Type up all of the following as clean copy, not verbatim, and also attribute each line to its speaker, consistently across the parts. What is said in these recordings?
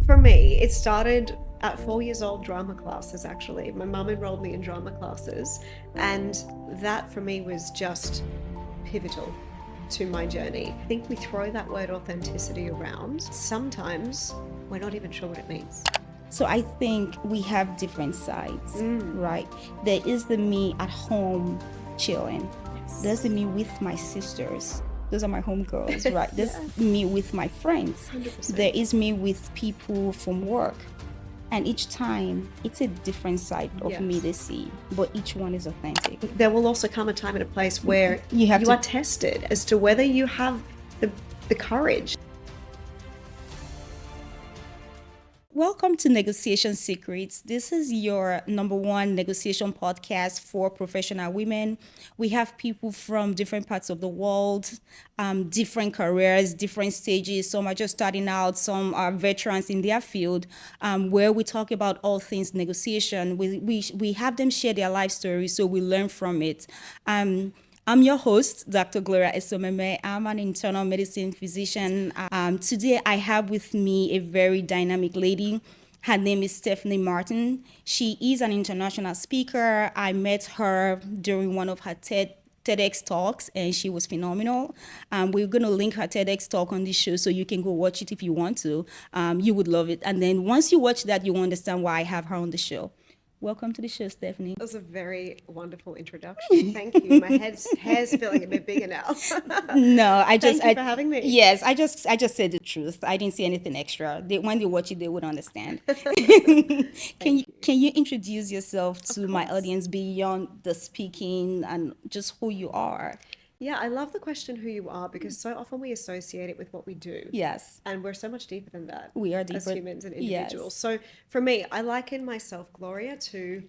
Speaker 1: For me, it started at 4 years old, drama classes actually. My mum enrolled me in drama classes, and that for me was just pivotal to my journey. I think we throw that word authenticity around. Sometimes we're not even sure what it means.
Speaker 2: So I think we have different sides, right? There is the me at home chilling. There's the me with my sisters. Those are my homegirls, right? There's me with my friends.
Speaker 1: 100%.
Speaker 2: There is me with people from work. And each time, it's a different side of me they see, but each one is authentic.
Speaker 1: There will also come a time and a place where
Speaker 2: You
Speaker 1: are tested as to whether you have the courage.
Speaker 2: Welcome to Negotiation Secrets. This is your number one negotiation podcast for professional women. We have people from different parts of the world, different careers, different stages. Some are just starting out, some are veterans in their field, where we talk about all things negotiation. We have them share their life stories so we learn from it. I'm your host, Dr. Gloria Esomeme. I'm an internal medicine physician. Today, I have with me a very dynamic lady. Her name is Stephanie Martin. She is an international speaker. I met her during one of her TEDx talks, and she was phenomenal. We're going to link her TEDx talk on this show so you can go watch it if you want to. You would love it. And then once you watch that, you will understand why I have her on the show. Welcome to the show, Stephanie.
Speaker 1: That was a very wonderful introduction. Thank you. My hair's feeling a bit bigger now.
Speaker 2: No,
Speaker 1: Thank you for having me.
Speaker 2: Yes, I just said the truth. I didn't see anything extra. When they watch it, they would understand. Can you introduce yourself to my audience beyond the speaking and just who you are?
Speaker 1: Yeah, I love the question who you are because so often we associate it with what we do.
Speaker 2: Yes.
Speaker 1: And we're so much deeper than that.
Speaker 2: We are deeper.
Speaker 1: As humans and individuals. Yes. So for me, I liken myself, Gloria, to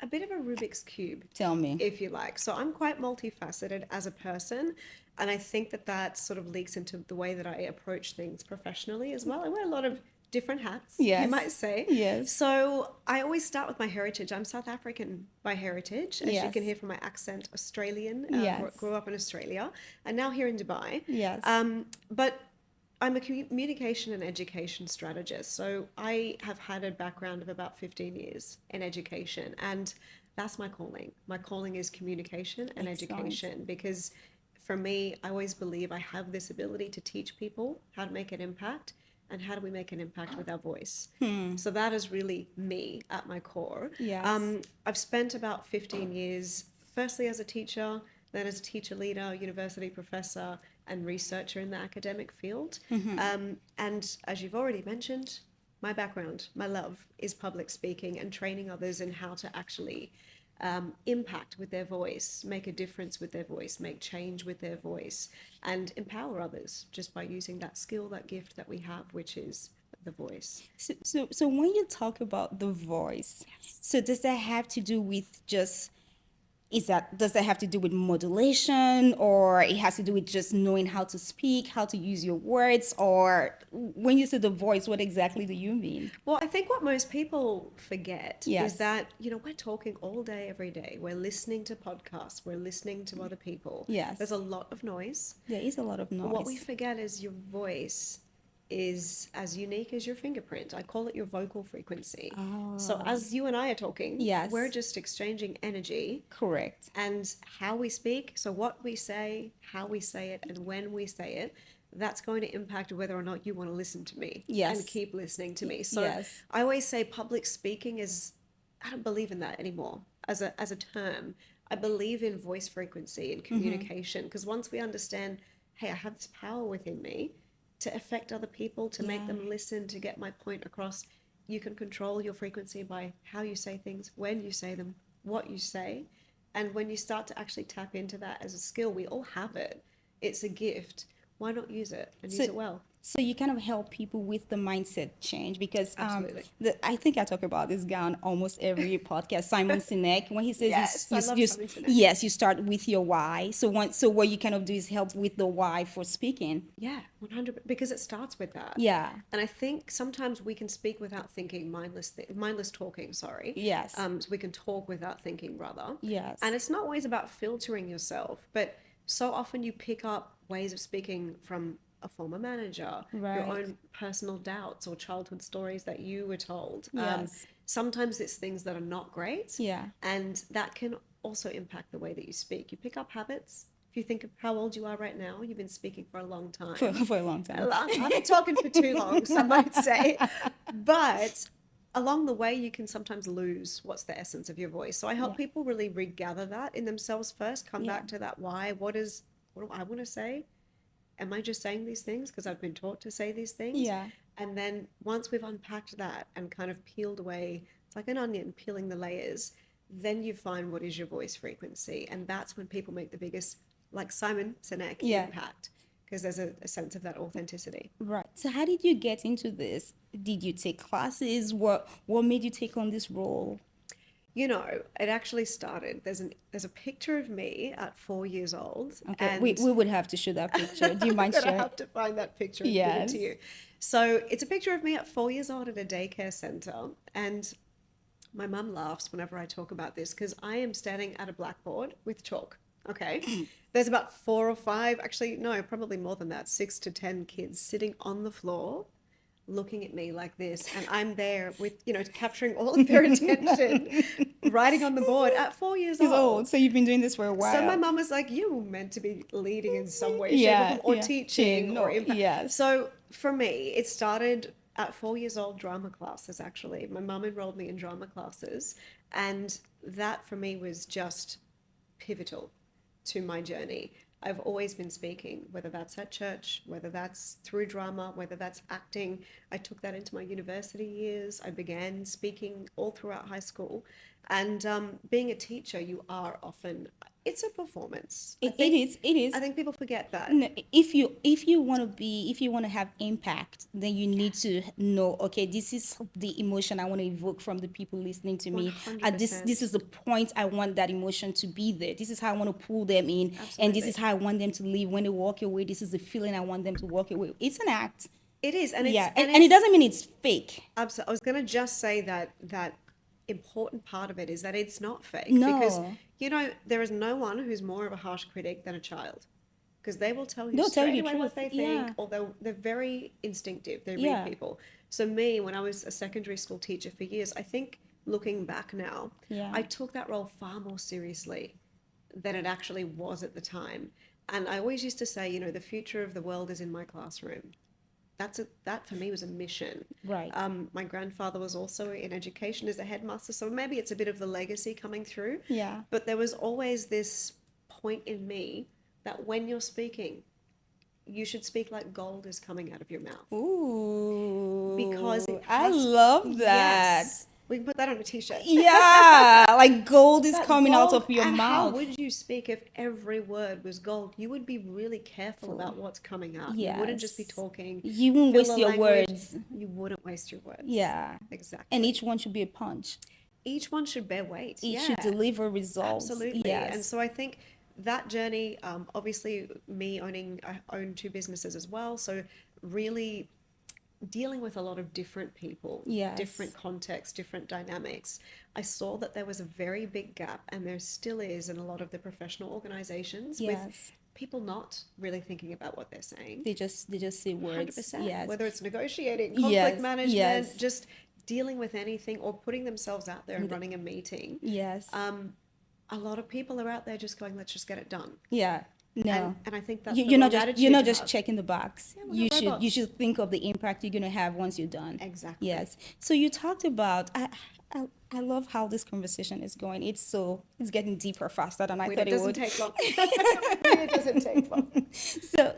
Speaker 1: a bit of a Rubik's Cube.
Speaker 2: Tell me.
Speaker 1: If you like. So I'm quite multifaceted as a person. And I think that sort of leaks into the way that I approach things professionally as well. I wear a lot of different hats, you might say.
Speaker 2: Yes.
Speaker 1: So I always start with my heritage. I'm South African by heritage, as you can hear from my accent, Australian. Grew up in Australia, and now here in Dubai.
Speaker 2: Yes.
Speaker 1: But I'm a communication and education strategist. So I have had a background of about 15 years in education, and that's my calling. My calling is communication and education, because for me, I always believe I have this ability to teach people how to make an impact. And how do we make an impact with our voice? So that is really me at my core.
Speaker 2: Yes.
Speaker 1: I've spent about 15 years, firstly as a teacher, then as a teacher leader, university professor, and researcher in the academic field. And as you've already mentioned, my background, my love is public speaking and training others in how to actually impact with their voice, make a difference with their voice, make change with their voice, and empower others just by using that skill, that gift that we have, which is the voice.
Speaker 2: So when you talk about the voice, so does that have to do with just does that have to do with modulation, or it has to do with just knowing how to speak, how to use your words? Or when you say the voice, what exactly do you mean?
Speaker 1: Well, I think what most people forget is that, we're talking all day, every day. We're listening to podcasts. We're listening to other people.
Speaker 2: Yes.
Speaker 1: There's a lot of noise.
Speaker 2: There is a lot of noise.
Speaker 1: But what we forget is your voice is as unique as your fingerprint. I call it your vocal frequency.
Speaker 2: Oh.
Speaker 1: So as you and I are talking, we're just exchanging energy.
Speaker 2: Correct.
Speaker 1: And how we speak, so what we say, how we say it, and when we say it, that's going to impact whether or not you want to listen to me and keep listening to me. So I always say public speaking I don't believe in that anymore as a term. I believe in voice frequency and communication, because once we understand, hey, I have this power within me to affect other people, to make them listen, to get my point across. You can control your frequency by how you say things, when you say them, what you say. And when you start to actually tap into that as a skill, we all have it. It's a gift. Why not use it and use it well?
Speaker 2: So you kind of help people with the mindset change, because
Speaker 1: Absolutely.
Speaker 2: I think I talk about this guy on almost every podcast, Simon Sinek, when he says you start with your why. So what you kind of do is help with the why for speaking.
Speaker 1: Yeah, 100%, because it starts with that.
Speaker 2: Yeah.
Speaker 1: And I think sometimes we can speak without thinking, mindless talking, sorry.
Speaker 2: Yes.
Speaker 1: So we can talk without thinking, rather.
Speaker 2: Yes.
Speaker 1: And it's not always about filtering yourself, but so often you pick up ways of speaking from a former manager, your
Speaker 2: Right.
Speaker 1: own personal doubts or childhood stories that you were told.
Speaker 2: Yes.
Speaker 1: Sometimes it's things that are not great.
Speaker 2: Yeah.
Speaker 1: And that can also impact the way that you speak. You pick up habits. If you think of how old you are right now, you've been speaking for a long time.
Speaker 2: For a long time.
Speaker 1: I've been talking for too long, some might say. But along the way, you can sometimes lose what's the essence of your voice. So I help people really regather that in themselves first, come back to that why. What do I want to say? Am I just saying these things because I've been taught to say these things?
Speaker 2: Yeah.
Speaker 1: And then once we've unpacked that and kind of peeled away, it's like an onion peeling the layers, then you find what is your voice frequency. And that's when people make the biggest, like Simon Sinek, impact, because there's a sense of that authenticity.
Speaker 2: Right. So how did you get into this? Did you take classes? What made you take on this role?
Speaker 1: You know, it actually started. There's a picture of me at 4 years old.
Speaker 2: Okay,
Speaker 1: and
Speaker 2: we would have to show that picture. Do you mind
Speaker 1: I
Speaker 2: sharing?
Speaker 1: have to find that picture and give it to you. So it's a picture of me at 4 years old at a daycare center, and my mum laughs whenever I talk about this because I am standing at a blackboard with chalk. Okay, there's about 4 or 5, actually no, probably more than that, 6 to 10 kids sitting on the floor looking at me like this, and I'm there with, you know, capturing all of their attention, writing on the board at 4 years old.
Speaker 2: So you've been doing this for a while.
Speaker 1: So my mum was like, you were meant to be leading in some way, shape, or form, or teaching, or impact.
Speaker 2: Yes.
Speaker 1: So for me, it started at 4 years old, drama classes, actually. My mum enrolled me in drama classes, and that for me was just pivotal to my journey. I've always been speaking, whether that's at church, whether that's through drama, whether that's acting. I took that into my university years. I began speaking all throughout high school. And being a teacher, you are often, it's a performance.
Speaker 2: It is.
Speaker 1: I think people forget that.
Speaker 2: No, if you want to have impact, then you need to know, okay, this is the emotion I want to evoke from the people listening to me.
Speaker 1: 100%.
Speaker 2: This is the point I want that emotion to be there. This is how I want to pull them in. Absolutely. And this is how I want them to leave. When they walk away, this is the feeling I want them to walk away. It's an act.
Speaker 1: It is. And
Speaker 2: it doesn't mean it's fake.
Speaker 1: Absolutely. I was going to just say that important part of it is that it's not fake.
Speaker 2: No.
Speaker 1: Because, you know, there is no one who's more of a harsh critic than a child. Because they will tell you straight away what they think, or they're very instinctive. They read people. So me, when I was a secondary school teacher for years, I think looking back now, I took that role far more seriously than it actually was at the time. And I always used to say, you know, the future of the world is in my classroom. That for me was a mission.
Speaker 2: Right.
Speaker 1: My grandfather was also in education as a headmaster, so maybe it's a bit of the legacy coming through.
Speaker 2: Yeah.
Speaker 1: But there was always this point in me that when you're speaking, you should speak like gold is coming out of your mouth.
Speaker 2: Ooh.
Speaker 1: Because
Speaker 2: I love that.
Speaker 1: Yes. We can put that on a t-shirt.
Speaker 2: Yeah, like gold is coming out of your
Speaker 1: and
Speaker 2: mouth.
Speaker 1: How would you speak if every word was gold? You would be really careful about what's coming out.
Speaker 2: Yes.
Speaker 1: You wouldn't just be talking.
Speaker 2: You wouldn't waste your words.
Speaker 1: You wouldn't waste your words.
Speaker 2: Yeah.
Speaker 1: Exactly.
Speaker 2: And each one should be a punch.
Speaker 1: Each one should bear weight.
Speaker 2: It should deliver results.
Speaker 1: Absolutely.
Speaker 2: Yes.
Speaker 1: And so I think that journey, obviously me I own 2 businesses as well. So really dealing with a lot of different people, different contexts, different dynamics. I saw that there was a very big gap, and there still is in a lot of the professional organizations with people not really thinking about what they're saying.
Speaker 2: They just say words.
Speaker 1: 100%.
Speaker 2: Yes.
Speaker 1: Whether it's negotiating, conflict management, just dealing with anything, or putting themselves out there and running a meeting.
Speaker 2: Yes.
Speaker 1: A lot of people are out there just going, let's just get it done.
Speaker 2: Yeah. No.
Speaker 1: And I think that's
Speaker 2: you're not just checking the box.
Speaker 1: Yeah,
Speaker 2: you should think of the impact you're gonna have once you're done.
Speaker 1: Exactly.
Speaker 2: Yes. So you talked about I love how this conversation is going. It's getting deeper faster than I thought it would.
Speaker 1: It doesn't take long. It doesn't take long.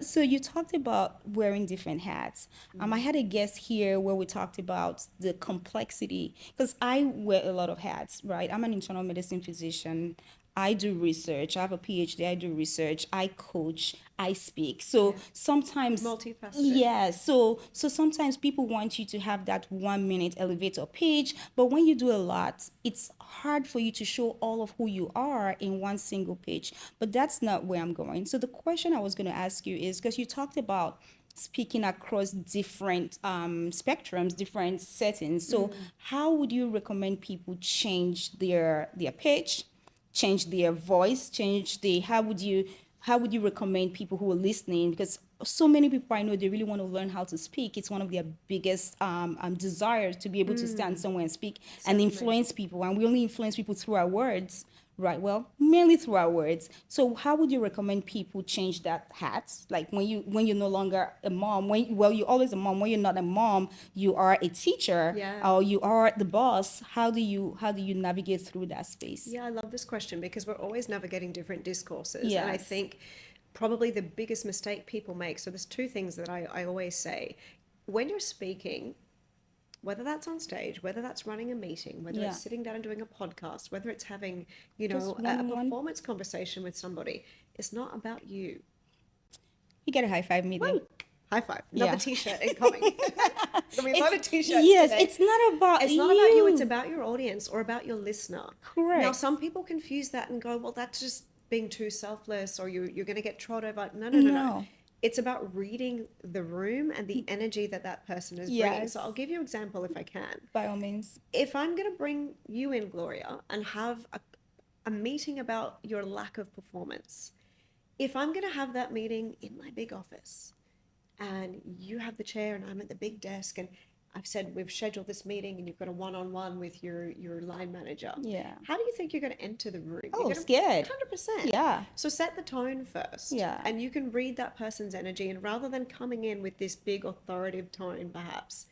Speaker 2: So you talked about wearing different hats. I had a guest here where we talked about the complexity, because I wear a lot of hats, right? I'm an internal medicine physician. I do research. I have a PhD. I do research. I coach. I speak. So sometimes
Speaker 1: multifaceted.
Speaker 2: Yeah. So sometimes people want you to have that 1 minute elevator pitch, but when you do a lot, it's hard for you to show all of who you are in one single pitch. But that's not where I'm going. So the question I was going to ask you is, because you talked about speaking across different spectrums, different settings. So how would you recommend people change their pitch, change their voice, how would you recommend people who are listening? Because so many people I know, they really want to learn how to speak. It's one of their biggest desires to be able to stand somewhere and speak and influence people. And we only influence people through our words, right? Well, mainly through our words. So how would you recommend people change that hat? Like when you're no longer a mom, you're always a mom. When you're not a mom, you are a teacher, or you are the boss. How do you navigate through that space?
Speaker 1: Yeah, I love this question because we're always navigating different discourses. And I think probably the biggest mistake people make, so there's two things that I always say. When you're speaking, whether that's on stage, whether that's running a meeting, whether it's sitting down and doing a podcast, whether it's having, a performance conversation with somebody, it's not about you.
Speaker 2: You get a high five meeting.
Speaker 1: High five. Another t-shirt incoming. I mean, a lot of t-shirts
Speaker 2: Yes,
Speaker 1: today.
Speaker 2: it's not about
Speaker 1: It's not about you, it's about your audience or about your listener.
Speaker 2: Correct.
Speaker 1: Now, some people confuse that and go, well, that's just being too selfless, or you're going to get trod over. No. It's about reading the room and the energy that person is bringing. So I'll give you an example if I can.
Speaker 2: By all means.
Speaker 1: If I'm going to bring you in, Gloria, and have a meeting about your lack of performance, if I'm going to have that meeting in my big office and you have the chair and I'm at the big desk and I've said we've scheduled this meeting and you've got a one-on-one with your line manager.
Speaker 2: Yeah.
Speaker 1: How do you think you're going to enter the room?
Speaker 2: Oh, scared.
Speaker 1: 100%.
Speaker 2: Yeah.
Speaker 1: So set the tone first.
Speaker 2: Yeah.
Speaker 1: And you can read that person's energy, and rather than coming in with this big authoritative tone, perhaps,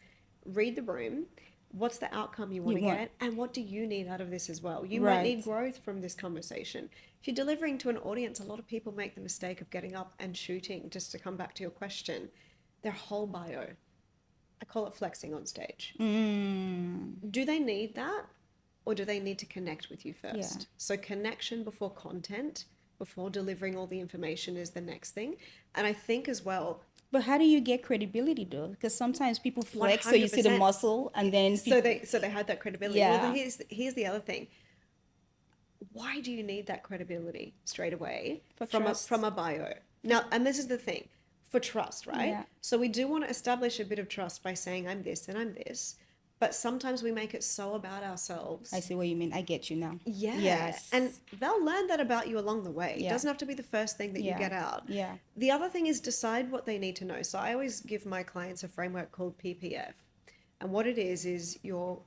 Speaker 1: read the room. What's the outcome you want to get? And what do you need out of this as well? You might need growth from this conversation. If you're delivering to an audience, a lot of people make the mistake of getting up and shooting, just to come back to your question, their whole bio. I call it flexing on stage. Do they need that, or do they need to connect with you first?
Speaker 2: Yeah.
Speaker 1: So connection before content, before delivering all the information, is the next thing. And I think as well.
Speaker 2: But how do you get credibility though? Because sometimes people flex, 100%. So you see the muscle, and then
Speaker 1: so they have that credibility.
Speaker 2: Yeah.
Speaker 1: Well, here's the other thing. Why do you need that credibility straight away from a bio? Now, and this is the thing. For trust, right?
Speaker 2: Yeah.
Speaker 1: So we do want to establish a bit of trust by saying I'm this and I'm this, but sometimes we make it so about ourselves.
Speaker 2: I see what you mean. I get you now.
Speaker 1: Yeah.
Speaker 2: Yes.
Speaker 1: And they'll learn that about you along the way. It doesn't have to be the first thing that you get out.
Speaker 2: Yeah.
Speaker 1: The other thing is decide what they need to know. So I always give my clients a framework called PPF. And what it is your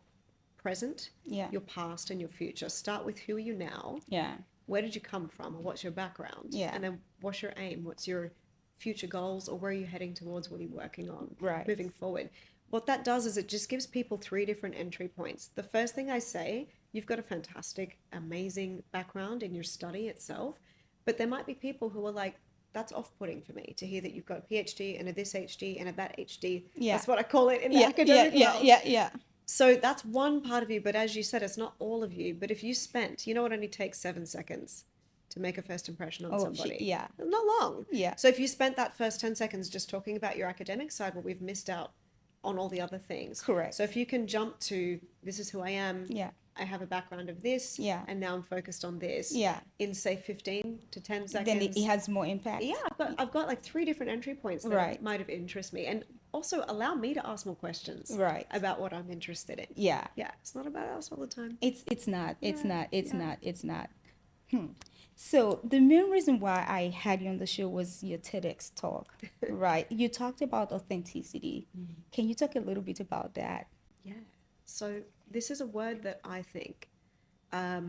Speaker 1: present, your past, and your future. Start with who are you now?
Speaker 2: Yeah.
Speaker 1: Where did you come from? Or what's your background?
Speaker 2: Yeah.
Speaker 1: And then what's your aim? What's your future goals, or where are you heading towards? What are you working on moving forward? What that does is it just gives people 3 different entry points. The first thing I say, you've got a fantastic, amazing background in your study itself, but there might be people who are like, that's off-putting for me to hear that you've got a PhD and a this HD and a that HD. That's what I call it in the academic world.
Speaker 2: Yeah.
Speaker 1: So that's one part of you, but as you said, it's not all of you. But if you spent, it only takes 7 seconds to make a first impression on somebody. Not long.
Speaker 2: Yeah.
Speaker 1: So if you spent that first 10 seconds just talking about your academic side, well, we've missed out on all the other things.
Speaker 2: Correct.
Speaker 1: So if you can jump to, this is who I am.
Speaker 2: Yeah.
Speaker 1: I have a background of this.
Speaker 2: Yeah.
Speaker 1: And now I'm focused on this.
Speaker 2: Yeah.
Speaker 1: In say 15 to 10 seconds.
Speaker 2: Then it has more impact.
Speaker 1: Yeah. I've got like 3 different entry points that might have interested me. And also allow me to ask more questions. About what I'm interested in.
Speaker 2: Yeah.
Speaker 1: Yeah. It's not about us all the time.
Speaker 2: It's not. So the main reason why I had you on the show was your TEDx talk, right? You talked about authenticity. Can you talk a little bit about that?
Speaker 1: Yeah. So this is a word that I think has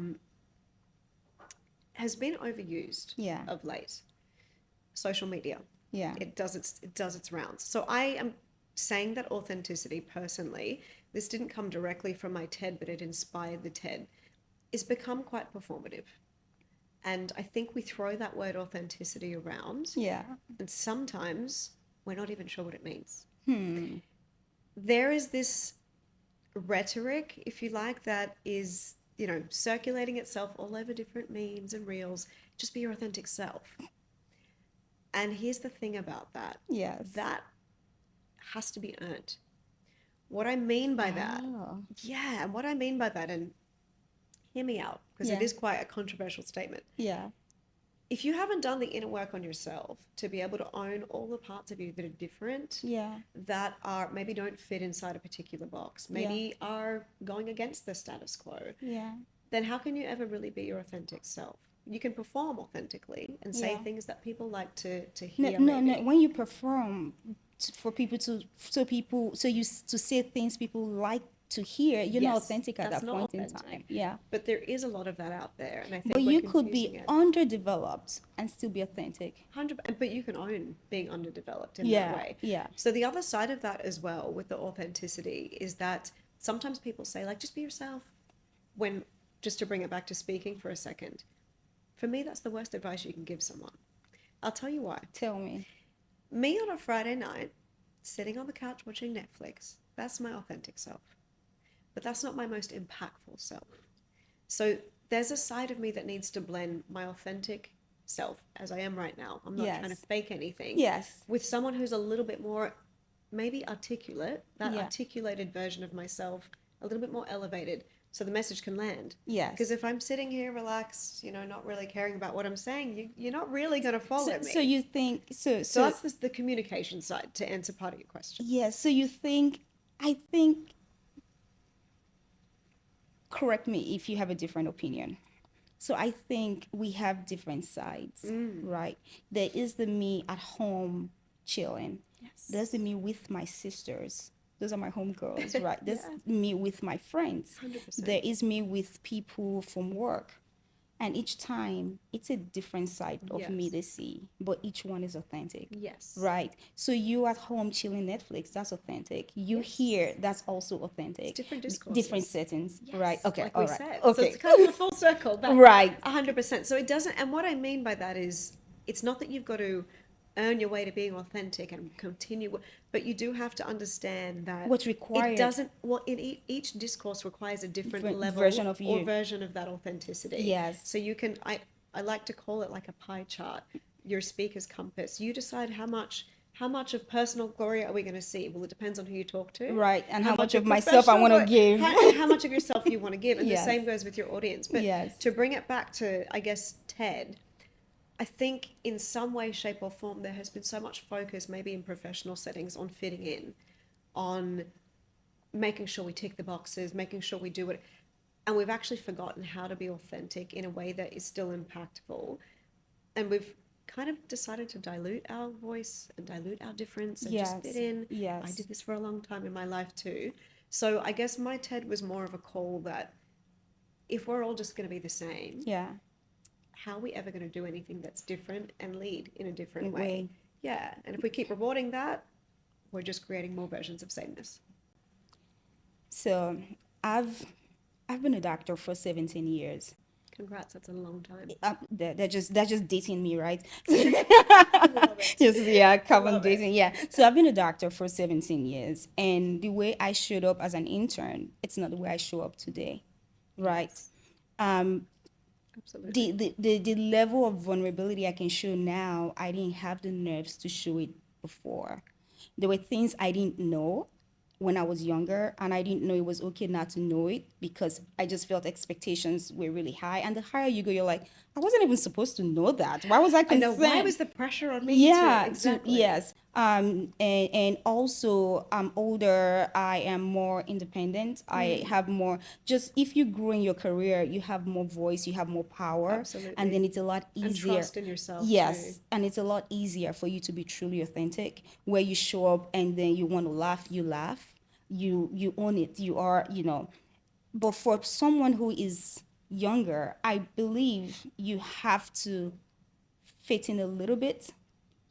Speaker 1: been overused of late. Social media. Yeah. It does its rounds. So I am saying that authenticity personally, this didn't come directly from my TED, but it inspired the TED, is become quite performative. And I think we throw that word authenticity around. Yeah. And sometimes we're not even sure what it means. There is this rhetoric, if you like, that is, circulating itself all over different memes and reels. Just be your authentic self. And here's the thing about that. Yes. That has to be earned. What I mean by that. And what I mean by that, and hear me out, because it is quite a controversial statement. Yeah. If you haven't done the inner work on yourself to be able to own all the parts of you that are different, that are maybe don't fit inside a particular box, maybe are going against the status quo, then how can you ever really be your authentic self? you can perform authentically and say things that people like to
Speaker 2: No,
Speaker 1: hear.
Speaker 2: no,
Speaker 1: Maybe.
Speaker 2: no. When you perform for people so you to say things people like to hear, you're not
Speaker 1: Yes,
Speaker 2: authentic at
Speaker 1: that's
Speaker 2: that
Speaker 1: not
Speaker 2: point in
Speaker 1: authentic.
Speaker 2: time. Yeah.
Speaker 1: But there is a lot of that out there, and I
Speaker 2: But
Speaker 1: think we're
Speaker 2: you could
Speaker 1: confusing
Speaker 2: be
Speaker 1: it.
Speaker 2: underdeveloped and still be authentic.
Speaker 1: 100, but you can own being underdeveloped in that
Speaker 2: Yeah,
Speaker 1: way.
Speaker 2: yeah.
Speaker 1: So the other side of that as well with the authenticity is that sometimes people say like just be yourself when just to bring it back to speaking for a second. For me, that's the worst advice you can give someone. I'll tell you why.
Speaker 2: Tell me.
Speaker 1: Me on a Friday night, sitting on the couch watching Netflix, that's my authentic self. But that's not my most impactful self. So there's a side of me that needs to blend my authentic self as I am right now. I'm not trying to
Speaker 2: Yes.
Speaker 1: fake anything.
Speaker 2: Yes.
Speaker 1: With someone who's a little bit more maybe articulate, that
Speaker 2: Yeah.
Speaker 1: articulated version of myself, a little bit more elevated so the message can land.
Speaker 2: Yes.
Speaker 1: Because if I'm sitting here relaxed, not really caring about what I'm saying, you're not really going to follow me.
Speaker 2: So you think
Speaker 1: So that's the communication side to answer part of your question.
Speaker 2: yes. So you think I think correct me if you have a different opinion. So I think we have different sides, right? There is the me at home chilling.
Speaker 1: Yes.
Speaker 2: There's the me with my sisters. Those are my homegirls, right? There's
Speaker 1: Yeah.
Speaker 2: me with my friends.
Speaker 1: 100%.
Speaker 2: There is me with people from work. And each time it's a different side of me
Speaker 1: Yes.
Speaker 2: they see, but each one is authentic.
Speaker 1: Yes.
Speaker 2: Right. So you at home chilling Netflix, that's authentic. You
Speaker 1: Yes.
Speaker 2: here, that's also authentic.
Speaker 1: It's different discourses.
Speaker 2: Different settings.
Speaker 1: Yes,
Speaker 2: Right. Okay.
Speaker 1: like
Speaker 2: All
Speaker 1: we
Speaker 2: right.
Speaker 1: said.
Speaker 2: Okay.
Speaker 1: So it's kind of a full circle. Back.
Speaker 2: Right.
Speaker 1: 100%. So it doesn't, and what I mean by that is it's not that you've got to earn your way to being authentic and continue, but you do have to understand that
Speaker 2: What's required.
Speaker 1: It doesn't, well, each discourse requires a different level
Speaker 2: version of you.
Speaker 1: or version of that authenticity.
Speaker 2: Yes.
Speaker 1: So you can, I like to call it like a pie chart, your speaker's compass. You decide how much of personal glory are we going to see? Well, it depends on who you talk to.
Speaker 2: Right. And how much of myself I want to give.
Speaker 1: How much of yourself you want to give. And
Speaker 2: Yes.
Speaker 1: the same goes with your audience. But
Speaker 2: yes.
Speaker 1: to bring it back to, I guess, TED, I think in some way, shape or form, there has been so much focus, maybe in professional settings, on fitting in, on making sure we tick the boxes, making sure we do it. And we've actually forgotten how to be authentic in a way that is still impactful. And we've kind of decided to dilute our voice and dilute our difference and
Speaker 2: yes.
Speaker 1: just fit in.
Speaker 2: Yes.
Speaker 1: I did this for a long time in my life too. So I guess my TED was more of a call that if we're all just going to be the same,
Speaker 2: yeah,
Speaker 1: how are we ever going to do anything that's different and lead in a different way? Yeah. And if we keep rewarding that, we're just creating more versions of sameness.
Speaker 2: So I've been a doctor for 17 years.
Speaker 1: Congrats, that's a long time.
Speaker 2: They're just dating me, right? Just carbon dating. Yeah. So I've been a doctor for 17 years, and the way I showed up as an intern, it's not the way I show up today, right?
Speaker 1: Yes.
Speaker 2: Absolutely. The level of vulnerability I can show now, I didn't have the nerves to show it before. There were things I didn't know when I was younger, and I didn't know it was okay not to know it because I just felt expectations were really high. And the higher you go, you're like, I wasn't even supposed to know that. Why was I concerned?
Speaker 1: I know, why was the pressure on me?
Speaker 2: Yeah,
Speaker 1: exactly.
Speaker 2: yes. And also I'm older, I am more independent. I have more, just if you grow in your career, you have more voice, you have more power.
Speaker 1: Absolutely.
Speaker 2: And then it's a lot easier.
Speaker 1: And trust in yourself.
Speaker 2: Yes.
Speaker 1: Too.
Speaker 2: And it's a lot easier for you to be truly authentic, where you show up and then you want to laugh, you laugh. You own it. You are, But for someone who is younger, I believe you have to fit in a little bit.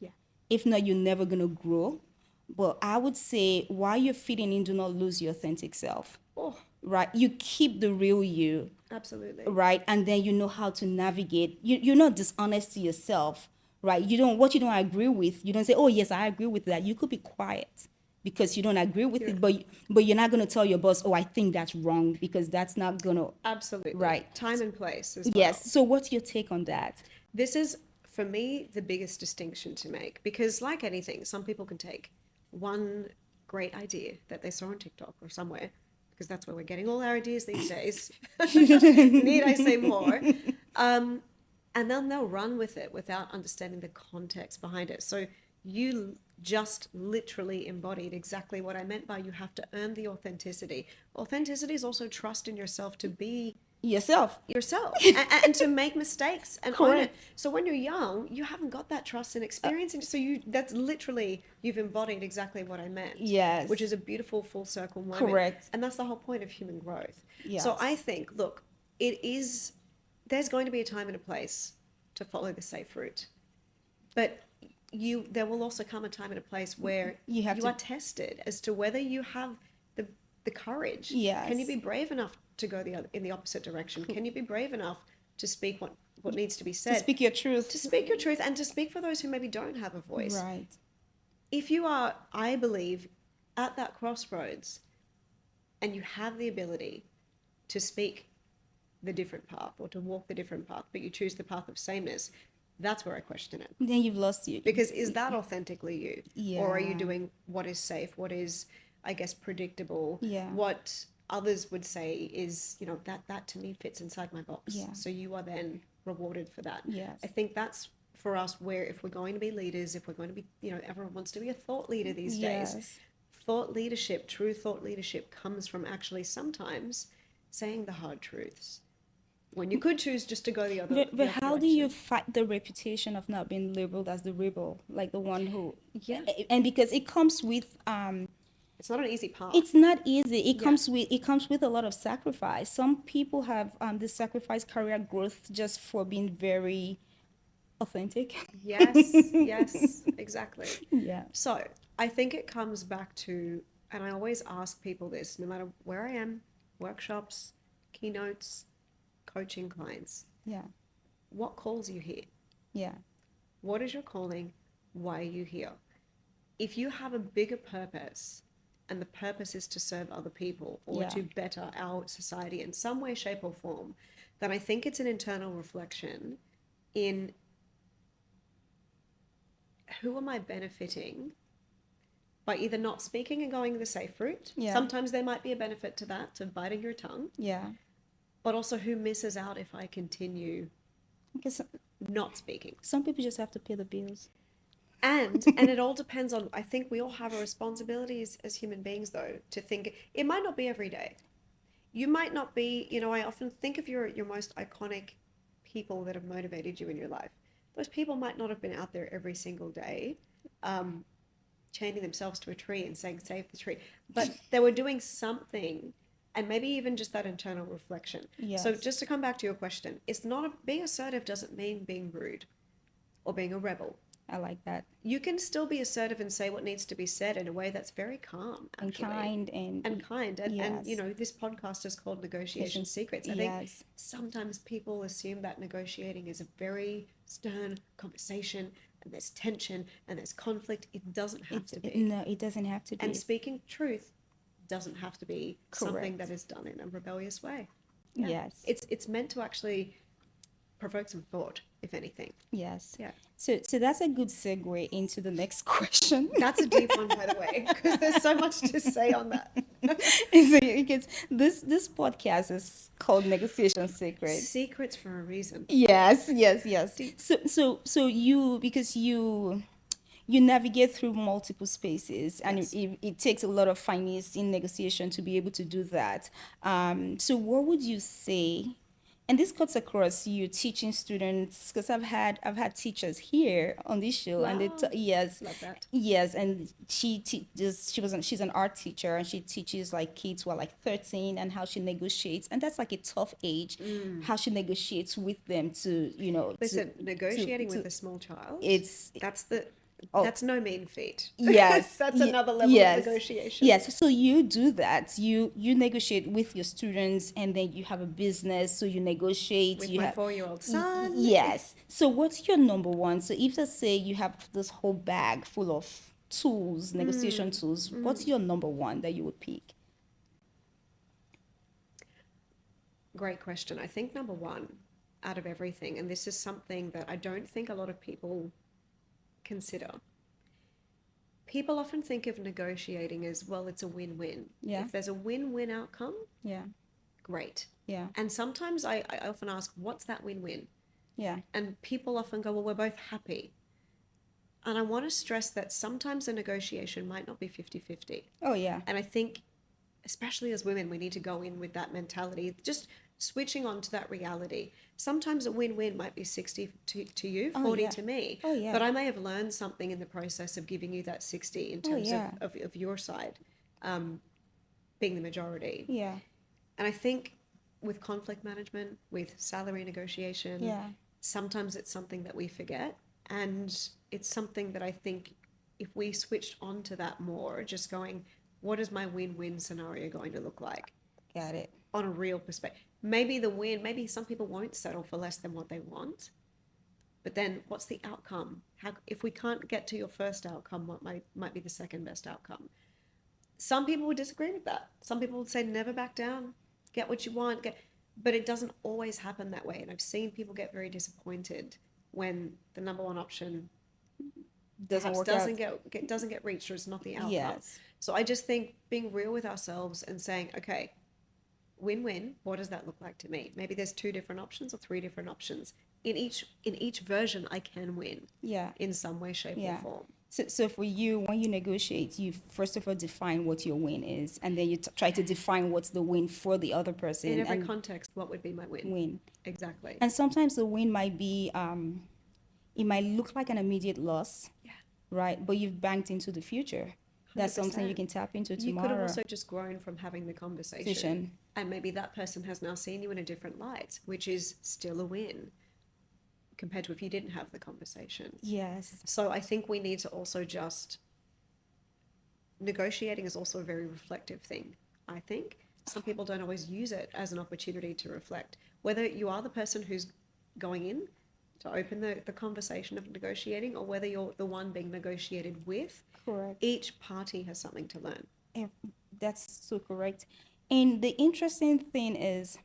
Speaker 1: Yeah.
Speaker 2: If not, you're never going to grow. But I would say while you're fitting in, do not lose your authentic self.
Speaker 1: Oh.
Speaker 2: Right? You keep the real you.
Speaker 1: Absolutely.
Speaker 2: Right? And then you know how to navigate. You're not dishonest to yourself. Right? What you don't agree with, you don't say, oh, yes, I agree with that. You could be quiet because you don't agree with it, but you're not going to tell your boss, oh, I think that's wrong, because that's not going to.
Speaker 1: Absolutely.
Speaker 2: Right.
Speaker 1: Time and place as well.
Speaker 2: Yes. So what's your take on that?
Speaker 1: This is, for me, the biggest distinction to make, because like anything, some people can take one great idea that they saw on TikTok or somewhere, because that's where we're getting all our ideas these days. Need I say more? And then they'll run with it without understanding the context behind it. So you just literally embodied exactly what I meant by you have to earn the authenticity. Authenticity is also trust in yourself to be
Speaker 2: yourself.
Speaker 1: And to make mistakes and own it. So when you're young, you haven't got that trust and experience, and so that's literally, you've embodied exactly what I meant.
Speaker 2: Yes.
Speaker 1: Which is a beautiful full circle moment.
Speaker 2: Correct.
Speaker 1: And that's the whole point of human growth.
Speaker 2: Yes.
Speaker 1: So I think, look, there's going to be a time and a place to follow the safe route, but there will also come a time and a place where you are tested as to whether you have the courage.
Speaker 2: Yes.
Speaker 1: Can you be brave enough to go in the opposite direction? Can you be brave enough to speak what needs to be said?
Speaker 2: To speak your truth.
Speaker 1: To speak your truth, and to speak for those who maybe don't have a voice.
Speaker 2: Right.
Speaker 1: If you are, I believe, at that crossroads and you have the ability to speak the different path or to walk the different path, but you choose the path of sameness, that's where I question it.
Speaker 2: Then you've lost you.
Speaker 1: Because is that authentically you?
Speaker 2: Yeah.
Speaker 1: Or are you doing what is safe, what is, I guess, predictable, what others would say is, that to me fits inside my box.
Speaker 2: Yeah.
Speaker 1: So you are then rewarded for that.
Speaker 2: Yes.
Speaker 1: I think that's for us where, if we're going to be leaders, if we're going to be, everyone wants to be a thought leader these days. Thought leadership, true thought leadership comes from actually sometimes saying the hard truths. When you could choose just to go the other
Speaker 2: But how do you fight the reputation of not being labeled as the rebel, like the one who?
Speaker 1: Yeah.
Speaker 2: And because it comes with
Speaker 1: it's not an easy path.
Speaker 2: It's not easy. It comes with a lot of sacrifice. Some people have this sacrifice career growth just for being very authentic.
Speaker 1: Yes, exactly.
Speaker 2: Yeah.
Speaker 1: So I think it comes back to, and I always ask people this, no matter where I am, workshops, keynotes, coaching clients.
Speaker 2: Yeah.
Speaker 1: What calls you here?
Speaker 2: Yeah.
Speaker 1: What is your calling? Why are you here? If you have a bigger purpose, and the purpose is to serve other people or to better our society in some way, shape, or form, then I think it's an internal reflection in who am I benefiting by either not speaking and going the safe route. Yeah. Sometimes there might be a benefit to that, to biting your tongue.
Speaker 2: Yeah.
Speaker 1: But also who misses out if I continue not speaking.
Speaker 2: Some people just have to pay the bills.
Speaker 1: And it all depends on, I think we all have a responsibility as human beings, though, to think, it might not be every day. You might not be, I often think of your most iconic people that have motivated you in your life. Those people might not have been out there every single day, chaining themselves to a tree and saying, save the tree. But they were doing something, and maybe even just that internal reflection. Yes. So just to come back to your question, being assertive doesn't mean being rude or being a rebel.
Speaker 2: I like that.
Speaker 1: You can still be assertive and say what needs to be said in a way that's very calm, actually. And kind. And this podcast is called Negotiation Secrets. I think sometimes people assume that negotiating is a very stern conversation, and there's tension and there's conflict. It doesn't have to be.
Speaker 2: No, it doesn't have to be.
Speaker 1: And speaking truth doesn't have to be something that is done in a rebellious way.
Speaker 2: Yeah. Yes.
Speaker 1: It's meant to actually provoke some thought, if anything.
Speaker 2: Yes.
Speaker 1: Yeah.
Speaker 2: So that's a good segue into the next question.
Speaker 1: That's a deep one, by the way, because there's so much to say on that.
Speaker 2: Because this podcast is called Negotiation Secrets.
Speaker 1: Secrets for a reason.
Speaker 2: Yes. So you navigate through multiple spaces, and it takes a lot of finesse in negotiation to be able to do that. So what would you say? And this cuts across you teaching students, because I've had teachers here on this show. Wow. And
Speaker 1: Love that.
Speaker 2: Yes, and she's an art teacher, and she teaches like kids who are like 13 and how she negotiates, and that's like a tough age. How she negotiates with them to
Speaker 1: Listen, negotiating with a small child. That's no mean feat.
Speaker 2: Yes.
Speaker 1: That's another level of negotiation.
Speaker 2: Yes. So you do that. You negotiate with your students, and then you have a business, so you negotiate.
Speaker 1: With my 4-year-old son.
Speaker 2: Yes. So what's your number one? So if, let's say, you have this whole bag full of tools, negotiation tools, what's your number one that you would pick?
Speaker 1: Great question. I think number one out of everything, and this is something that I don't think a lot of people consider. People often think of negotiating as, well, it's a win-win.
Speaker 2: Yeah.
Speaker 1: If there's a win-win outcome, great.
Speaker 2: Yeah.
Speaker 1: And sometimes I often ask, what's that win-win?
Speaker 2: Yeah.
Speaker 1: And people often go, well, we're both happy. And I want to stress that sometimes a negotiation might not be 50-50.
Speaker 2: Oh, yeah.
Speaker 1: And I think especially as women, we need to go in with that mentality, just switching on to that reality. Sometimes a win-win might be 60 to you, 40 to me. But I may have learned something in the process of giving you that 60 in terms of your side being the majority.
Speaker 2: Yeah.
Speaker 1: And I think with conflict management, with salary negotiation, sometimes it's something that we forget. And it's something that I think if we switched on to that more, just going, what is my win-win scenario going to look like?
Speaker 2: Got it.
Speaker 1: On a real perspective. Maybe some people won't settle for less than what they want. But then what's the outcome? If we can't get to your first outcome, what might be the second best outcome? Some people would disagree with that. Some people would say never back down, get what you want, but it doesn't always happen that way. And I've seen people get very disappointed when the number one option doesn't get reached, or it's not the outcome.
Speaker 2: Yes.
Speaker 1: So I just think being real with ourselves and saying, okay, win-win, what does that look like to me? Maybe there's 2 different options or 3 different options. In each version, I can win.
Speaker 2: Yeah.
Speaker 1: In some way, shape, or form.
Speaker 2: So for you, when you negotiate, you first of all define what your win is, and then you try to define what's the win for the other person.
Speaker 1: In every context, what would be my win? Exactly.
Speaker 2: And sometimes the win might be, it might look like an immediate loss, right? But you've banked into the future. 100%. That's something you can tap into tomorrow.
Speaker 1: You could have also just grown from having the conversation. And maybe that person has now seen you in a different light, which is still a win compared to if you didn't have the conversation.
Speaker 2: Yes.
Speaker 1: So I think we need to also just... Negotiating is also a very reflective thing, I think. Some people don't always use it as an opportunity to reflect. Whether you are the person who's going in to open the conversation of negotiating, or whether you're the one being negotiated with.
Speaker 2: Correct.
Speaker 1: Each party has something to learn.
Speaker 2: That's so correct. And the interesting thing is,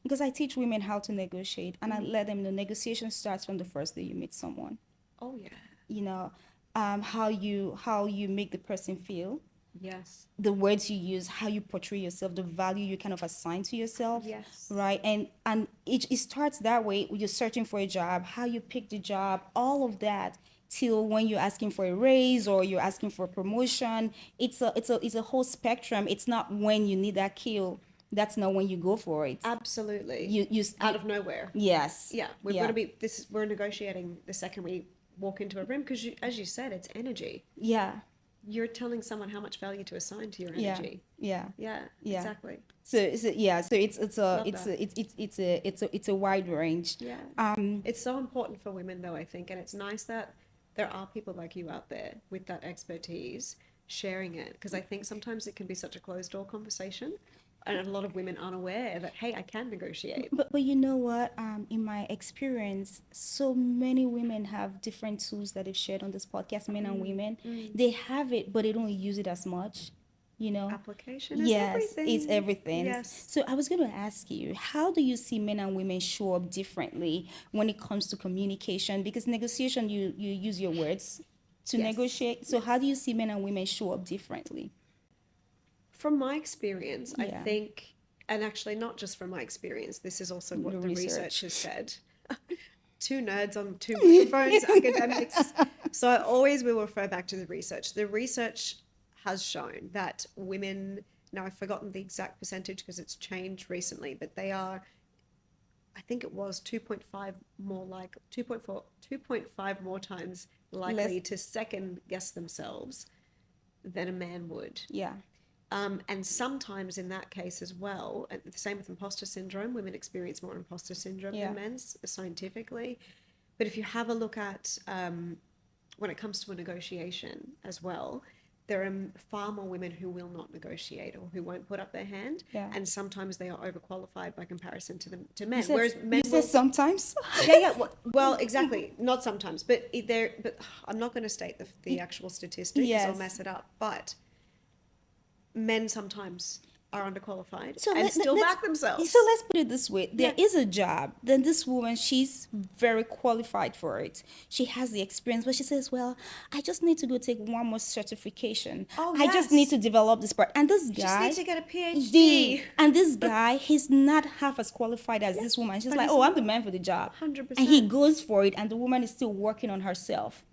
Speaker 2: because I teach women how to negotiate, and I let them know negotiation starts from the first day you meet someone.
Speaker 1: Oh yeah.
Speaker 2: You know, how you make the person feel.
Speaker 1: Yes.
Speaker 2: The words you use, how you portray yourself, the value you kind of assign to yourself.
Speaker 1: Yes.
Speaker 2: Right. And it starts that way. You're searching for a job, how you pick the job, all of that, till when you're asking for a raise or you're asking for a promotion. It's a whole spectrum. It's not when you need that kill. That's not when you go for it.
Speaker 1: Absolutely.
Speaker 2: You
Speaker 1: out of nowhere.
Speaker 2: Yes.
Speaker 1: Yeah. Got to be. We're negotiating the second we walk into a room, because as you said, it's energy.
Speaker 2: Yeah.
Speaker 1: You're telling someone how much value to assign to your energy.
Speaker 2: Yeah.
Speaker 1: Exactly.
Speaker 2: So it's a wide range.
Speaker 1: Yeah. It's so important for women though, I think, and it's nice that there are people like you out there with that expertise sharing it, because I think sometimes it can be such a closed door conversation. And a lot of women aren't aware that, hey, I can negotiate.
Speaker 2: But you know what? In my experience, so many women have different tools that they've shared on this podcast, men and women. They have it, but they don't use it as much. You know?
Speaker 1: Application is everything.
Speaker 2: It's everything.
Speaker 1: Yes.
Speaker 2: So I was going to ask you, how do you see men and women show up differently when it comes to communication? Because negotiation, you use your words to negotiate. So how do you see men and women show up differently?
Speaker 1: From my experience, I think, and actually not just from my experience, this is also what the research has said. 2 nerds on 2 microphones, academics. So I always will refer back to the research. The research has shown that women, now I've forgotten the exact percentage because it's changed recently, but they are, I think it was 2.5 more times likely to second guess themselves than a man would.
Speaker 2: Yeah.
Speaker 1: And sometimes in that case as well, and the same with imposter syndrome, women experience more imposter syndrome than men scientifically. But if you have a look at when it comes to a negotiation as well, there are far more women who will not negotiate or who won't put up their hand.
Speaker 2: Yeah.
Speaker 1: And sometimes they are overqualified by comparison to men.
Speaker 2: Whereas men will... sometimes?
Speaker 1: Yeah. Well, exactly. Not sometimes. But I'm not going to state the actual statistic because I'll mess it up. But men sometimes are underqualified and still back themselves.
Speaker 2: So let's put it this way. There is a job. Then this woman, she's very qualified for it. She has the experience, but she says, well, I just need to go take one more certification. I just need to develop this part. And this guy...
Speaker 1: just need to get a PhD.
Speaker 2: And this guy, he's not half as qualified as this woman. She's like, I'm the man for the job.
Speaker 1: 100%.
Speaker 2: And he goes for it, and the woman is still working on herself.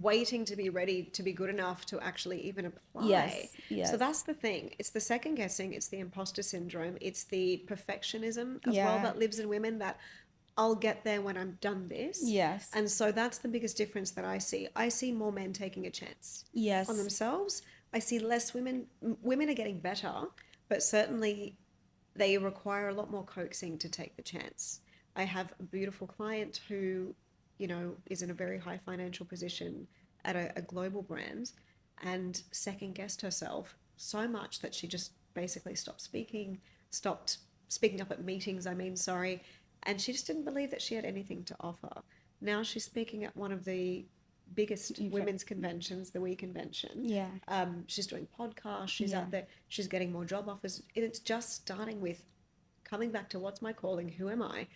Speaker 1: waiting to be ready to be good enough to actually even apply.
Speaker 2: Yes.
Speaker 1: So that's the thing. It's the second guessing, it's the imposter syndrome, it's the perfectionism as well that lives in women, that I'll get there when I'm done this.
Speaker 2: Yes.
Speaker 1: And so that's the biggest difference that I see. I see more men taking a chance
Speaker 2: Yes.
Speaker 1: on themselves. I see less women. Women are getting better, but certainly they require a lot more coaxing to take the chance. I have a beautiful client who, is in a very high financial position at a global brand, and second guessed herself so much that she just basically stopped speaking up at meetings, sorry, and she just didn't believe that she had anything to offer. Now she's speaking at one of the biggest women's conventions, the WE convention.
Speaker 2: Yeah.
Speaker 1: She's doing podcasts, she's out there, she's getting more job offers. It's just starting with coming back to what's my calling, who am I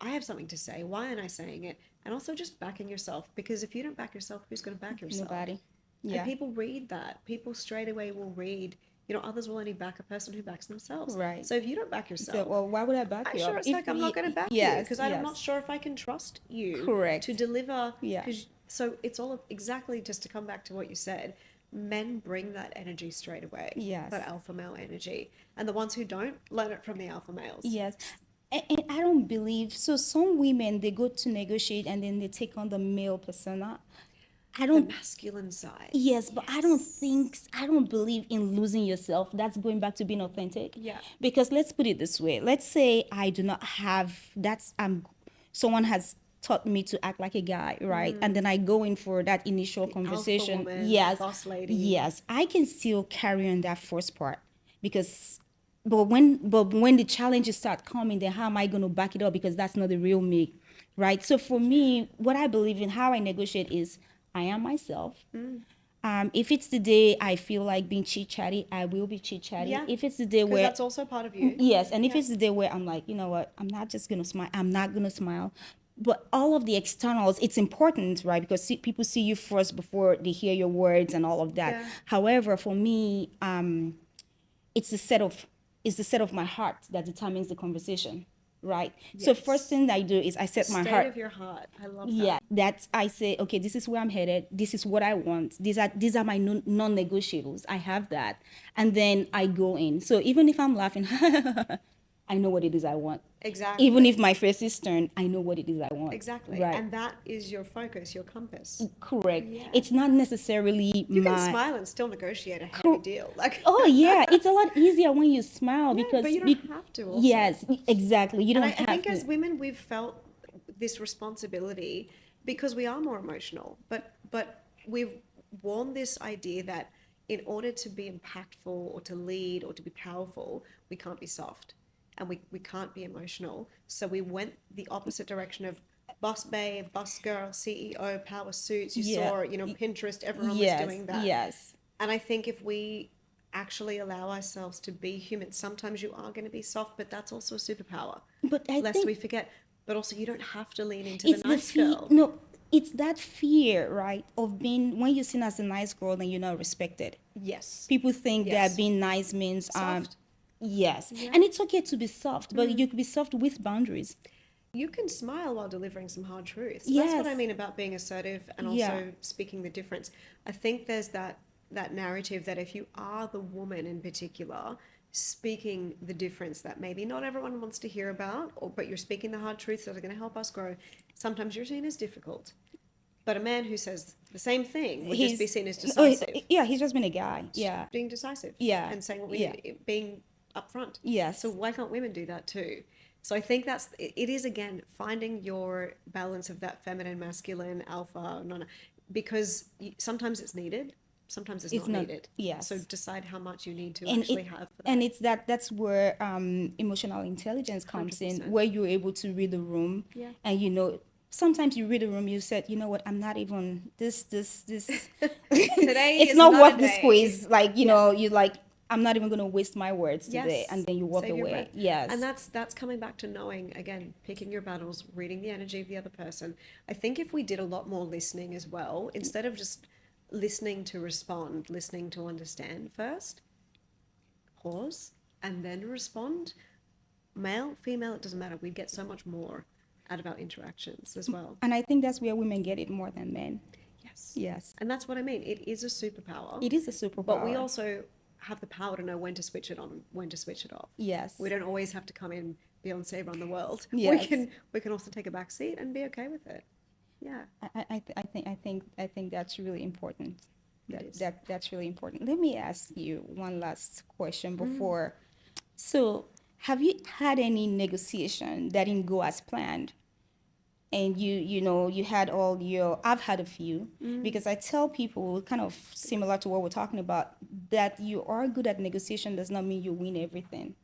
Speaker 1: have something to say, why aren't I saying it? And also just backing yourself, because if you don't back yourself, who's going to back yourself?
Speaker 2: Nobody.
Speaker 1: Yeah. And people read that. People straight away will read, others will only back a person who backs themselves.
Speaker 2: Right.
Speaker 1: So if you don't back yourself,
Speaker 2: well, why would I back you?
Speaker 1: Sure as heck, I'm not going to back you, because I'm not sure if I can trust you.
Speaker 2: Correct.
Speaker 1: To deliver.
Speaker 2: Yeah.
Speaker 1: So it's all exactly, just to come back to what you said, men bring that energy straight away.
Speaker 2: Yes.
Speaker 1: That alpha male energy. And the ones who don't, learn it from the alpha males.
Speaker 2: Yes. And I don't believe, so some women, they go to negotiate and then they take on the male persona.
Speaker 1: The masculine side.
Speaker 2: Yes, but I don't believe in losing yourself. That's going back to being authentic.
Speaker 1: Yeah.
Speaker 2: Because let's put it this way. Let's say I do not have, someone has taught me to act like a guy, right? And then I go in for that initial conversation.
Speaker 1: Alpha woman,
Speaker 2: yes.
Speaker 1: Boss lady.
Speaker 2: Yes. I can still carry on that first part, because but when the challenges start coming, then how am I going to back it up? Because that's not the real me, right? So for me, what I believe in, how I negotiate is, I am myself. If it's the day I feel like being chit-chatty, I will be chit-chatty.
Speaker 1: Yeah.
Speaker 2: If it's the day where...
Speaker 1: that's also part of you.
Speaker 2: Yes, and if it's the day where I'm like, you know what, I'm not just going to smile. I'm not going to smile. But all of the externals, it's important, right? Because people see you first before they hear your words and all of that.
Speaker 1: Yeah.
Speaker 2: However, for me, it's the set of my heart that determines the conversation, right? Yes. So first thing I do is I set my heart.
Speaker 1: State of your heart. I love that.
Speaker 2: Yeah, that's, I say, okay, this is where I'm headed. This is what I want. These are my non-negotiables. I have that, and then I go in. So even if I'm laughing, I know what it is I want.
Speaker 1: Exactly.
Speaker 2: Even if my face is turned, I know what it is I want.
Speaker 1: Exactly.
Speaker 2: Right.
Speaker 1: And that is your focus, your compass.
Speaker 2: Correct.
Speaker 1: Yeah.
Speaker 2: It's not necessarily
Speaker 1: you can smile and still negotiate a heavy deal.
Speaker 2: Oh yeah, it's a lot easier when you smile, because
Speaker 1: but you don't have to. Also.
Speaker 2: Yes, exactly. You don't have to.
Speaker 1: I think as women, we've felt this responsibility because we are more emotional, but we've worn this idea that in order to be impactful or to lead or to be powerful, we can't be soft. And we can't be emotional. So we went the opposite direction of boss babe, boss girl, CEO, power suits. You saw, Pinterest, everyone was doing that.
Speaker 2: Yes.
Speaker 1: And I think if we actually allow ourselves to be human, sometimes you are going to be soft, but that's also a superpower.
Speaker 2: But
Speaker 1: lest we forget. But also you don't have to lean into the nice girl.
Speaker 2: No, it's that fear, right, of being, when you're seen as a nice girl, then you're not respected.
Speaker 1: Yes.
Speaker 2: People think that being nice means...
Speaker 1: soft.
Speaker 2: Yes. Yeah. And it's okay to be soft, but you can be soft with boundaries.
Speaker 1: You can smile while delivering some hard truths.
Speaker 2: Yes.
Speaker 1: That's what I mean about being assertive and also speaking the difference. I think there's that narrative that if you are the woman in particular speaking the difference that maybe not everyone wants to hear about, but you're speaking the hard truths that are going to help us grow, sometimes you're seen as difficult. But a man who says the same thing would just be seen as decisive.
Speaker 2: He's just been a guy. Yeah.
Speaker 1: Being decisive.
Speaker 2: Yeah.
Speaker 1: And saying what we need, being upfront.
Speaker 2: Yes.
Speaker 1: So why can't women do that too? So I think it is, again, finding your balance of that feminine, masculine, alpha, because sometimes it's needed, sometimes it's not needed.
Speaker 2: Yes.
Speaker 1: So decide how much you need to actually have for that.
Speaker 2: And it's that's where emotional intelligence comes 100%. In, where you're able to read the room.
Speaker 1: Yeah.
Speaker 2: And sometimes you read the room, you said, you know what, I'm not even this today it's not worth the squeeze. Like, you like, I'm not even going to waste my words today. And then you walk away. Yes.
Speaker 1: And that's coming back to knowing, again, picking your battles, reading the energy of the other person. I think if we did a lot more listening as well, instead of just listening to respond, listening to understand first, pause, and then respond, male, female, it doesn't matter. We'd get so much more out of our interactions as well.
Speaker 2: And I think that's where women get it more than men.
Speaker 1: Yes.
Speaker 2: Yes.
Speaker 1: And that's what I mean. It is a superpower.
Speaker 2: It is a superpower.
Speaker 1: But we also have the power to know when to switch it on, when to switch it off.
Speaker 2: Yes.
Speaker 1: We don't always have to come in Beyonce run the world.
Speaker 2: Yes.
Speaker 1: We can also take a back seat and be okay with it. Yeah.
Speaker 2: I think that's really important. That's really important. Let me ask you one last question before. So, have you had any negotiation that didn't go as planned? And you had all your, I've had a few, because I tell people, kind of similar to what we're talking about, that you are good at negotiation does not mean you win everything.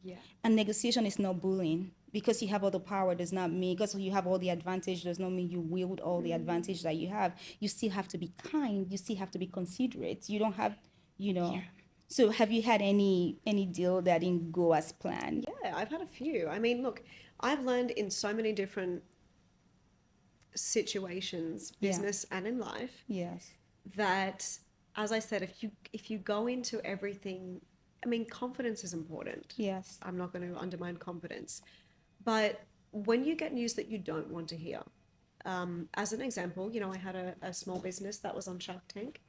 Speaker 1: Yeah.
Speaker 2: And negotiation is not bullying. Because you have all the power does not mean, because you have all the advantage does not mean you wield all the advantage that you have. You still have to be kind. You still have to be considerate. You don't have,
Speaker 1: Yeah.
Speaker 2: So have you had any deal that didn't go as planned?
Speaker 1: Yeah, I've had a few. I mean, look, I've learned in so many different situations, business and in life,
Speaker 2: Yes.
Speaker 1: that, as I said, if you go into everything, I mean, confidence is important.
Speaker 2: Yes.
Speaker 1: I'm not going to undermine confidence. But when you get news that you don't want to hear, as an example, I had a small business that was on Shark Tank,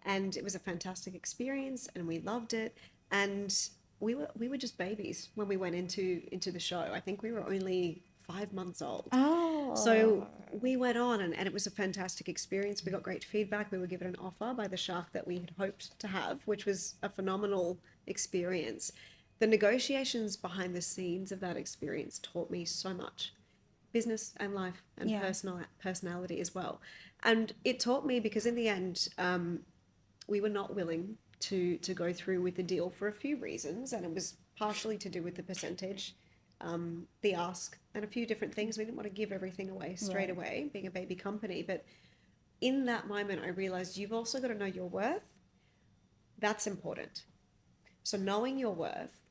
Speaker 1: and it was a fantastic experience, and we loved it. And we were just babies when we went into the show. I think we were only 5 months old.
Speaker 2: Oh.
Speaker 1: So we went on, and it was a fantastic experience. We got great feedback. We were given an offer by the shark that we had hoped to have, which was a phenomenal experience. The negotiations behind the scenes of that experience taught me so much, business and life and personality as well. And it taught me because in the end, we were not willing to go through with the deal for a few reasons, and it was partially to do with the percentage, the ask, and a few different things. We didn't want to give everything away straight away, being a baby company. But in that moment, I realized you've also got to know your worth. That's important. So knowing your worth,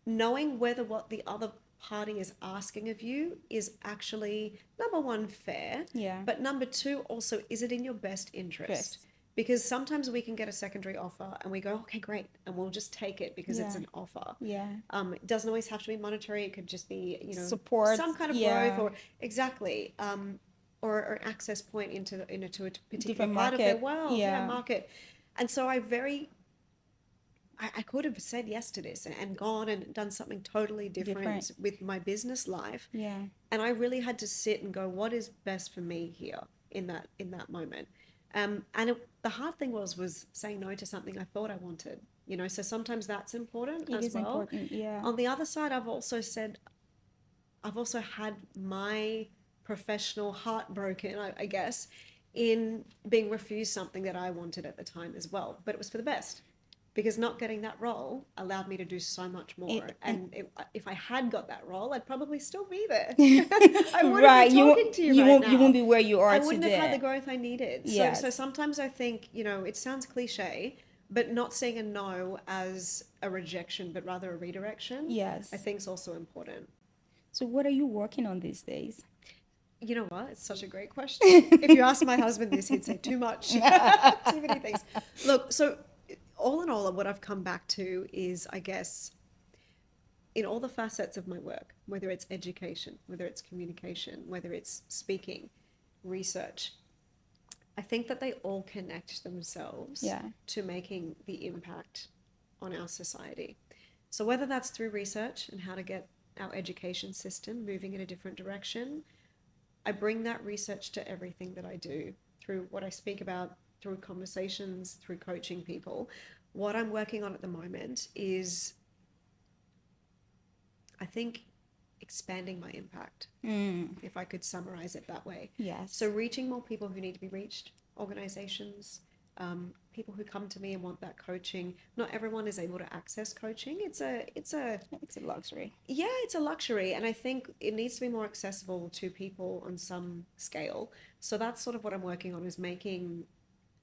Speaker 1: knowing whether what the other party is asking of you is actually, number one, fair.
Speaker 2: Yeah.
Speaker 1: But number two, also, is it in your best interest? Because sometimes we can get a secondary offer and we go, okay, great, and we'll just take it because it's an offer.
Speaker 2: Yeah.
Speaker 1: It doesn't always have to be monetary. It could just be,
Speaker 2: support,
Speaker 1: some kind of growth, or exactly, or an access point into a particular part of their world, market. And so I could have said yes to this and gone and done something totally different with my business life.
Speaker 2: Yeah. And
Speaker 1: I really had to sit and go, what is best for me here in that moment? The hard thing was saying no to something I thought I wanted, so sometimes that's important as well.
Speaker 2: Important, yeah.
Speaker 1: On the other side, I've also had my professional heart broken, I guess, in being refused something that I wanted at the time as well, but it was for the best. Because not getting that role allowed me to do so much more. If I had got that role, I'd probably still be there. I wouldn't be talking to you right now.
Speaker 2: You won't be where you are today.
Speaker 1: I wouldn't have had the growth I needed. Yes. So sometimes I think, it sounds cliche, but not seeing a no as a rejection, but rather a redirection,
Speaker 2: yes,
Speaker 1: I think is also important.
Speaker 2: So what are you working on these days?
Speaker 1: You know what? It's such a great question. If you ask my husband this, he'd say too much. Too many things. Look, so all in all, what I've come back to is, I guess, in all the facets of my work, whether it's education, whether it's communication, whether it's speaking, research, I think that they all connect themselves to making the impact on our society. So whether that's through research and how to get our education system moving in a different direction, I bring that research to everything that I do, through what I speak about, through conversations, through coaching people. What I'm working on at the moment is, I think, expanding my impact, if I could summarize it that way.
Speaker 2: Yes.
Speaker 1: So reaching more people who need to be reached, organizations, people who come to me and want that coaching. Not everyone is able to access coaching. It's a
Speaker 2: luxury.
Speaker 1: Yeah, it's a luxury, and I think it needs to be more accessible to people on some scale. So that's sort of what I'm working on, is making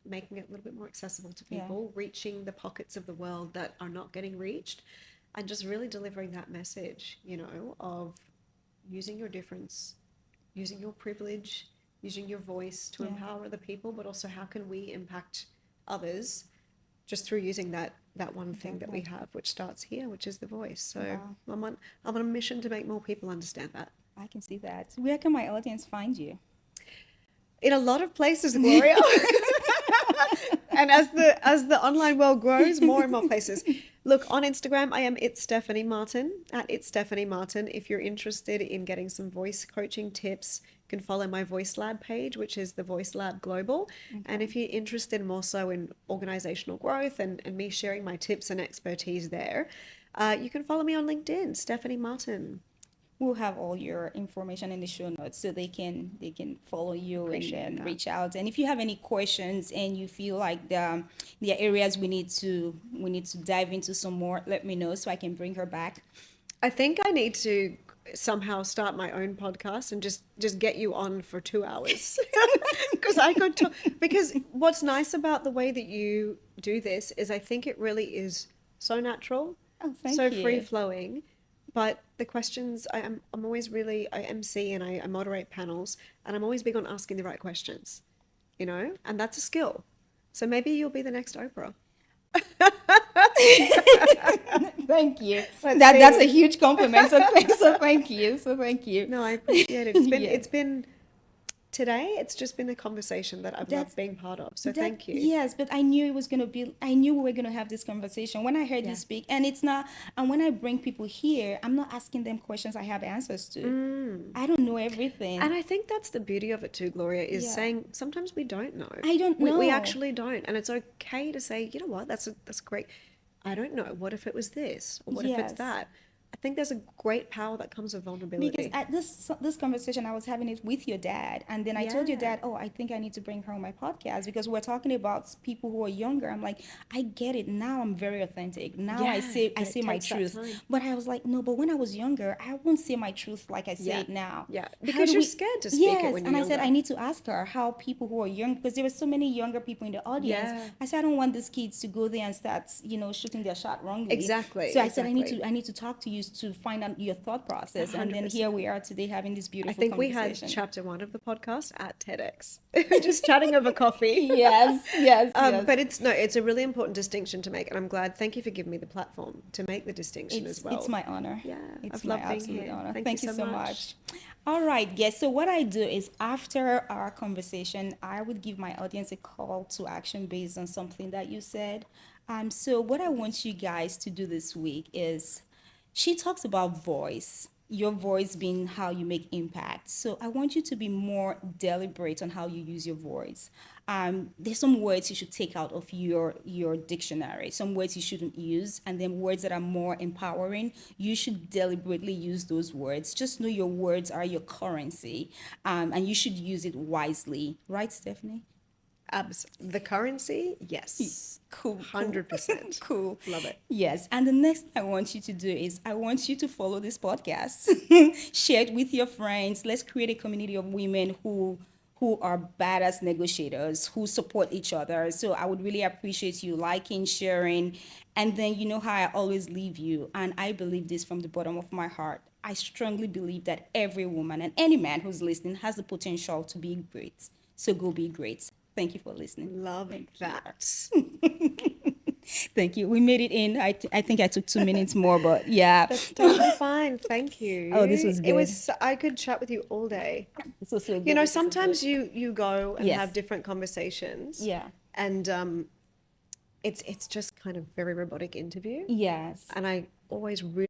Speaker 1: it a little bit more accessible to people, reaching the pockets of the world that are not getting reached, and just really delivering that message, of using your difference, using your privilege, using your voice to empower other people, but also how can we impact others just through using that one thing that we have, which starts here, which is the voice. So I'm on a mission to make more people understand that.
Speaker 2: I can see that. Where can my audience find you?
Speaker 1: In a lot of places, Gloria. And as the online world grows, more and more places. Look, on Instagram, I am It's Stephanie Martin, at It's Stephanie Martin. If you're interested in getting some voice coaching tips, you can follow my Voice Lab page, which is the Voice Lab Global. Okay. And if you're interested more so in organizational growth and me sharing my tips and expertise there, you can follow me on LinkedIn, Stephanie Martin.
Speaker 2: We'll have all your information in the show notes so they can follow you and reach out. And if you have any questions and you feel like there are areas we need to dive into some more, let me know so I can bring her back.
Speaker 1: I think I need to somehow start my own podcast and just get you on for 2 hours because I could talk. Because what's nice about the way that you do this is I think it really is so natural, so free flowing. But the questions, I'm always really, I MC and I moderate panels, and I'm always big on asking the right questions, you know, and that's a skill. So maybe you'll be the next Oprah.
Speaker 2: Thank you. That's a huge compliment. So thank you.
Speaker 1: No, I appreciate it. It's been today, it's just been a conversation that I've loved being part of. So thank you.
Speaker 2: Yes, but I knew we were going to have this conversation when I heard you speak. And when I bring people here, I'm not asking them questions I have answers to. I don't know everything.
Speaker 1: And I think that's the beauty of it too, Gloria, is saying sometimes we don't know.
Speaker 2: I don't know.
Speaker 1: We actually don't. And it's okay to say, you know what, that's great. I don't know. What if it was this? Or what if it's that? I think there's a great power that comes with vulnerability.
Speaker 2: Because at this conversation, I was having it with your dad. And then I told your dad, I think I need to bring her on my podcast because we're talking about people who are younger. I'm like, I get it. Now I'm very authentic. Now I say my truth. But I was like, no, but when I was younger, I wouldn't say my truth like I say it now.
Speaker 1: Yeah, because you're scared to speak it when you're younger.
Speaker 2: And I said, I need to ask her how people who are young, because there were so many younger people in the audience. Yeah. I said, I don't want these kids to go there and start, shooting their shot wrongly.
Speaker 1: Exactly.
Speaker 2: So I said, I need to talk to you to find out your thought process. 100%. And then here we are today having this beautiful conversation.
Speaker 1: I think we had chapter 1 of the podcast at TEDx, just chatting over coffee.
Speaker 2: Yes.
Speaker 1: But it's a really important distinction to make, and I'm glad. Thank you for giving me the platform to make the distinction as well.
Speaker 2: It's my honor.
Speaker 1: Yeah,
Speaker 2: it's my absolute honor.
Speaker 1: Thank you so much.
Speaker 2: All right, yes. So what I do is after our conversation, I would give my audience a call to action based on something that you said. So what I want you guys to do this week is, she talks about voice, your voice being how you make impact. So I want you to be more deliberate on how you use your voice. There's some words you should take out of your dictionary, some words you shouldn't use, and then words that are more empowering. You should deliberately use those words. Just know your words are your currency, and you should use it wisely. Right, Stephanie?
Speaker 1: The currency, yes.
Speaker 2: Cool.
Speaker 1: 100%.
Speaker 2: Cool.
Speaker 1: Love it.
Speaker 2: Yes. And the next thing I want you to do is I want you to follow this podcast. Share it with your friends. Let's create a community of women who are badass negotiators, who support each other. So I would really appreciate you liking, sharing, and then you know how I always leave you. And I believe this from the bottom of my heart. I strongly believe that every woman and any man who's listening has the potential to be great. So go be great. Thank you for listening.
Speaker 1: Love that.
Speaker 2: Thank you. We made it in. I think I took 2 minutes more, but yeah.
Speaker 1: That's totally fine. Thank you.
Speaker 2: Oh, this was good.
Speaker 1: I could chat with you all day.
Speaker 2: This was so good.
Speaker 1: Sometimes you go and have different conversations.
Speaker 2: Yeah.
Speaker 1: And it's just kind of very robotic interview.
Speaker 2: Yes.
Speaker 1: And I always really